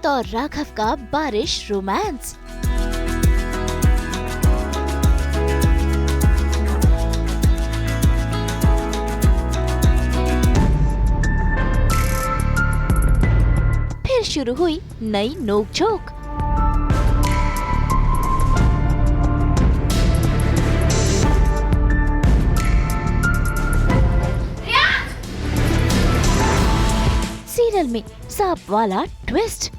रीत और राघव का बारिश रोमांस। फिर शुरू हुई नई नोकझोंक। सीरियल में सांप वाला ट्विस्ट।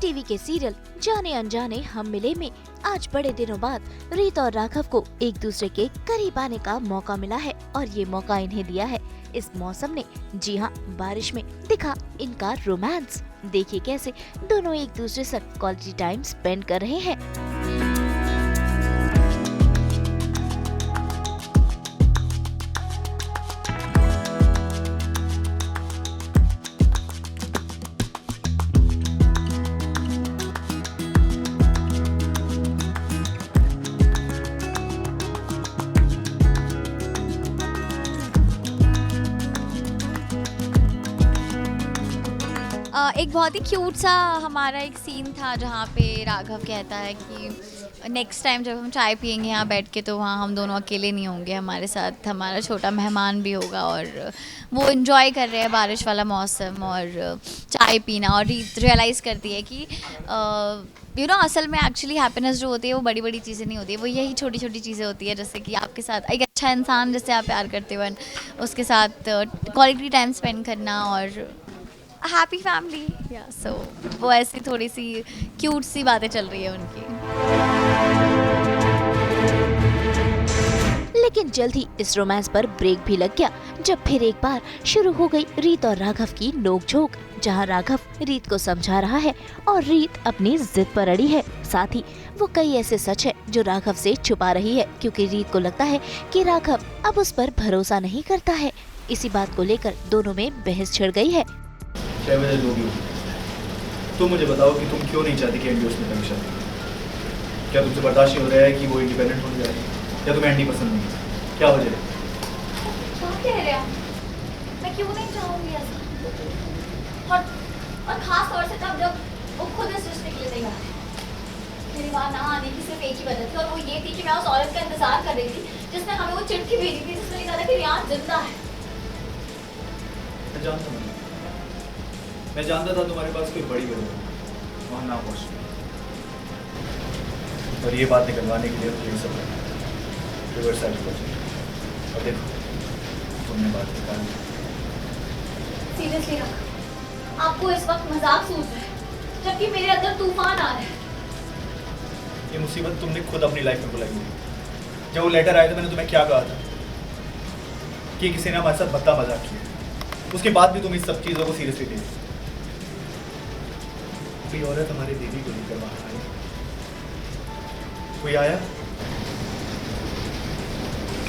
टीवी के सीरियल जाने अनजाने हम मिले में आज बड़े दिनों बाद रीत और राघव को एक दूसरे के करीब आने का मौका मिला है और ये मौका इन्हें दिया है इस मौसम ने। जी हाँ, बारिश में दिखा इनका रोमांस। देखिए कैसे दोनों एक दूसरे से क्वालिटी टाइम स्पेंड कर रहे हैं। एक बहुत ही क्यूट सा हमारा एक सीन था जहाँ पे राघव कहता है कि नेक्स्ट टाइम जब हम चाय पियेंगे यहाँ बैठ के तो वहाँ हम दोनों अकेले नहीं होंगे, हमारे साथ हमारा छोटा मेहमान भी होगा। और वो इन्जॉय कर रहे हैं बारिश वाला मौसम और चाय पीना। और रियलाइज़ करती है कि असल में एक्चुअली हैप्पीनेस जो होती है वो बड़ी बड़ी चीज़ें नहीं होती है, वो यही छोटी छोटी चीज़ें होती है। जैसे कि आपके साथ एक अच्छा इंसान जिससे आप प्यार करते हो उसके साथ क्वालिटी टाइम स्पेंड करना और हैप्पी फैमिली। या सो वो ऐसी थोड़ी सी क्यूट सी बातें चल रही है उनकी। लेकिन जल्द ही इस रोमांस पर ब्रेक भी लग गया जब फिर एक बार शुरू हो गई रीत और राघव की नोकझोंक, जहां राघव रीत को समझा रहा है और रीत अपनी जिद पर अड़ी है। साथ ही वो कई ऐसे सच है जो राघव से छुपा रही है क्योंकि रीत को लगता है कि राघव अब उस पर भरोसा नहीं करता है। इसी बात को लेकर दोनों में बहस छिड़ गई है। क्या वजह दोगी? तुम मुझे बताओ कि तुम क्यों नहीं चाहती कि एंडी उसमें कमीशन? क्या तुमसे बर्दाश्त नहीं हो रहा है कि वो इंडिपेंडेंट हो जाए, या तुम्हें एंडी पसंद नहीं है? क्या वजह है? क्या कह रहे हैं? मैं क्यों नहीं चाहूंगी ऐसा? और खास तौर से तब जब वो खुद इस रिश्ते के लिए तैयार है। मेरी बात ना आने की सिर्फ एक ही वजह थी और वो ये थी कि मैं उस औरत का इंतजार कर रही थी जिसने हमें वो चिट्ठी भेजी थी जिसमें लिखा था कि रियान जिंदा है। मैं जानता था तुम्हारे पास कोई बड़ी वजह है वहाँ ना पहुँचने, और ये बात निकलवाने के लिए मुझे सब रिवर्स साइड पहुँचे। और देखो तुमने बात निकाली। सीरियसली आपको इस वक्त मजाक सूझ रहा है जबकि मेरे अंदर तूफान आ रहा है। ये मुसीबत तुमने खुद अपनी लाइफ में बुलाई है। जब वो लेटर आया था मैंने तुम्हें क्या कहा था कि किसी ने हमारे साथ भद्दा मजाक किया, उसके बाद भी तुम इस सब चीज़ों को सीरियसली ले। कोई औरत हमारे दीदी को लेकर वहाँ आई, कोई आया?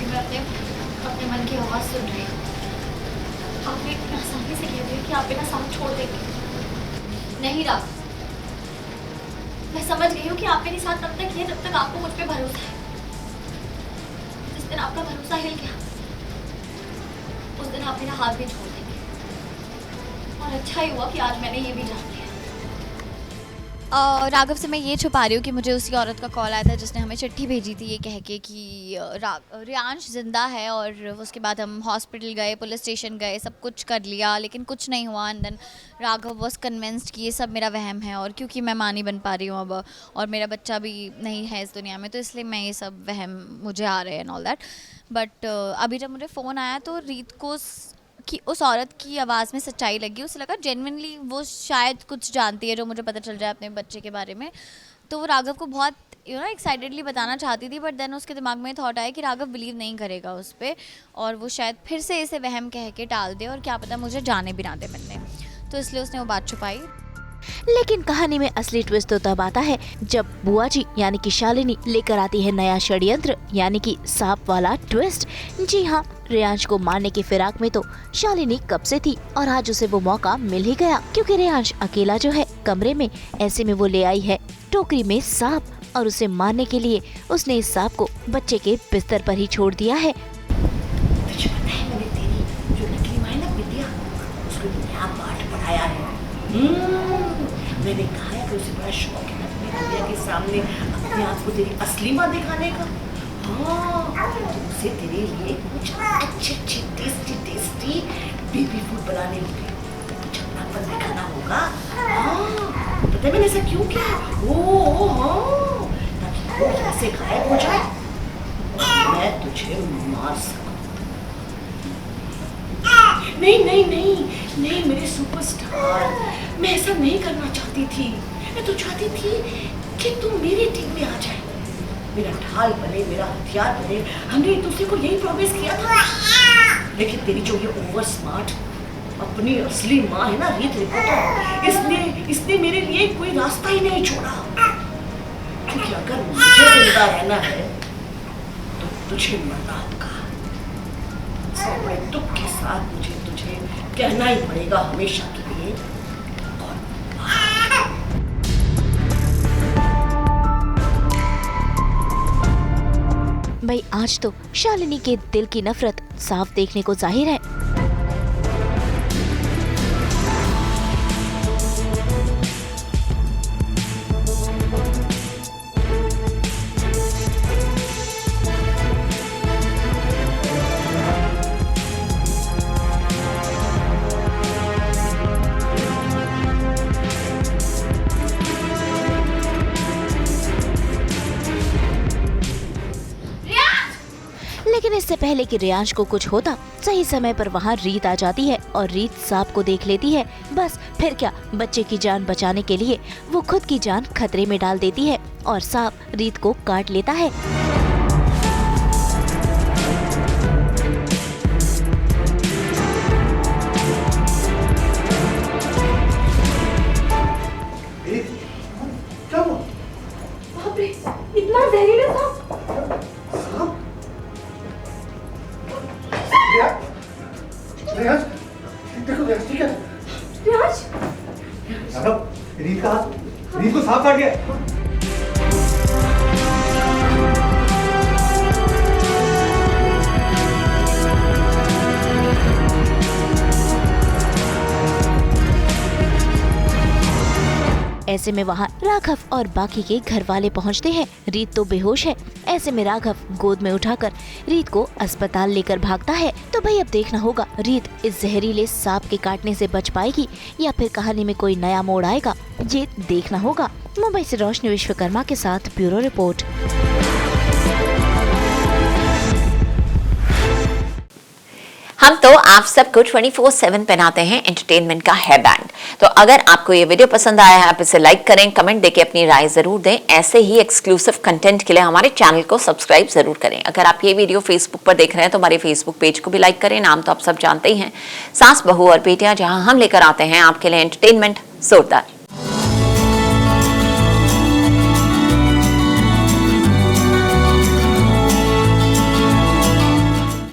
मैं अपने मन की आवाज़ सुन रही हूँ। आप आसानी से कह रहे हैं कि आप मेरा साथ छोड़ देंगे। नहीं राघव, मैं समझ गई हूँ कि आप मेरे साथ तब तक है जब तक आपको मुझ पे भरोसा है। जिस दिन आपका भरोसा हिल गया उस दिन आप मेरा हाथ भी छोड़ देंगे। और अच्छा ही हुआ कि आज मैंने ये भी जान लिया। राघव से मैं ये छुपा रही हूँ कि मुझे उसी औरत का कॉल आया था जिसने हमें चिट्ठी भेजी थी ये कह के कि रियांश ज़िंदा है। और उसके बाद हम हॉस्पिटल गए, पुलिस स्टेशन गए, सब कुछ कर लिया लेकिन कुछ नहीं हुआ। And then Raghav was convinced कि ये सब मेरा वहम है और क्योंकि मैं माँ नहीं बन पा रही हूँ अब और मेरा बच्चा भी नहीं है इस दुनिया में, तो इसलिए मैं ये सब वहम मुझे आ रहे हैं एंड ऑल दैट। बट अभी जब मुझे फ़ोन आया तो रीत को कि उस औरत की आवाज़ में सच्चाई लगी। उसे लगा जेन्युइनली वो शायद कुछ जानती है जो मुझे पता चल जाए अपने बच्चे के बारे में। तो वो राघव को बहुत एक्साइटेडली बताना चाहती थी, बट देन उसके दिमाग में थॉट आया कि राघव बिलीव नहीं करेगा उस पर और वो शायद फिर से इसे वहम कह के टाल दे और क्या पता मुझे जाने भी ना दे मिलने, तो इसलिए उसने वो बात छुपाई। लेकिन कहानी में असली ट्विस्ट तो तब आता है जब बुआ जी यानी कि शालिनी लेकर आती है नया षड्यंत्र यानी कि सांप वाला ट्विस्ट। जी हाँ, रेयांश को मारने की फिराक में तो शालिनी कब से थी और आज उसे वो मौका मिल ही गया, क्योंकि रेयांश अकेला जो है कमरे में, ऐसे में वो ले आई है टोकरी में सांप और उसे मारने के लिए उसने इस सांप को बच्चे के बिस्तर पर ही छोड़ दिया है। तुझे पता है मैंने तेरी जो नकली माँ है ना विद्या, उसको क्या पाठ पढ़ाया है। मैंने कहा है कि उसे बड़ा शौक है अपनी विद्या के सामने अपने आप को तेरी असली माँ दिखाने का। हाँ, तो उसे तेरे लिए कुछ अच्छे टेस्टी बेबी फूड बनाने होंगे, कुछ अपनापन दिखाना होगा। हाँ, पता है मैंने ऐसा क्यों किया? ओ हाँ, ताकि वो ऐसे गायब हो जाए, मैं तुझे मार सकूं। नहीं मेरे सुपरस्टार, मैं ऐसा नहीं करना चाहती थी। मैं तो चाहती थी कि तुम मेरी टीम में आ जाए, मेरा ढाल बने, मेरा हथियार बने। हमने एक दूसरे को यही प्रॉमिस किया था। लेकिन तेरी जो ये ओवर स्मार्ट अपनी असली माँ है ना रीत रिपोर्टर, इसने मेरे लिए कोई रास्ता ही नहीं छोड़ा। क्योंकि अगर मुझे जिंदा रहना है तो तुझे मरना होगा। बड़े दुख के साथ मुझे तुझे कहना ही पड़ेगा हमेशा के लिए। भाई आज तो शालिनी के दिल की नफरत साफ देखने को जाहिर है। लेकिन इससे पहले कि रेयांश को कुछ होता, सही समय पर वहाँ रीत आ जाती है और रीत सांप को देख लेती है। बस फिर क्या, बच्चे की जान बचाने के लिए वो खुद की जान खतरे में डाल देती है और सांप रीत को काट लेता है। क्या हुआ? बाप रे, इतना जहरीला सांप! रेयांश, देखो रेयांश, ठीक है? रेयांश, रीत का हाथ, रीत को सांप काट गया। ऐसे में वहाँ राघव और बाकी के घर वाले पहुँचते हैं। रीत तो बेहोश है। ऐसे में राघव गोद में उठाकर रीत को अस्पताल लेकर भागता है। तो भाई अब देखना होगा रीत इस जहरीले सांप के काटने से बच पाएगी या फिर कहानी में कोई नया मोड़ आएगा, ये देखना होगा। मुंबई से रोशनी विश्वकर्मा के साथ ब्यूरो रिपोर्ट। हम तो आप सबको 24/7 पहनाते हैं एंटरटेनमेंट का हेयर बैंड। तो अगर आपको ये वीडियो पसंद आया है, आप इसे लाइक करें, कमेंट देके अपनी राय जरूर दें। ऐसे ही एक्सक्लूसिव कंटेंट के लिए हमारे चैनल को सब्सक्राइब जरूर करें। अगर आप ये वीडियो फेसबुक पर देख रहे हैं तो हमारे फेसबुक पेज को भी लाइक करें। नाम तो आप सब जानते ही हैं, सास बहू और बेटियां, जहां हम लेकर आते हैं आपके लिए एंटरटेनमेंट जोरदार।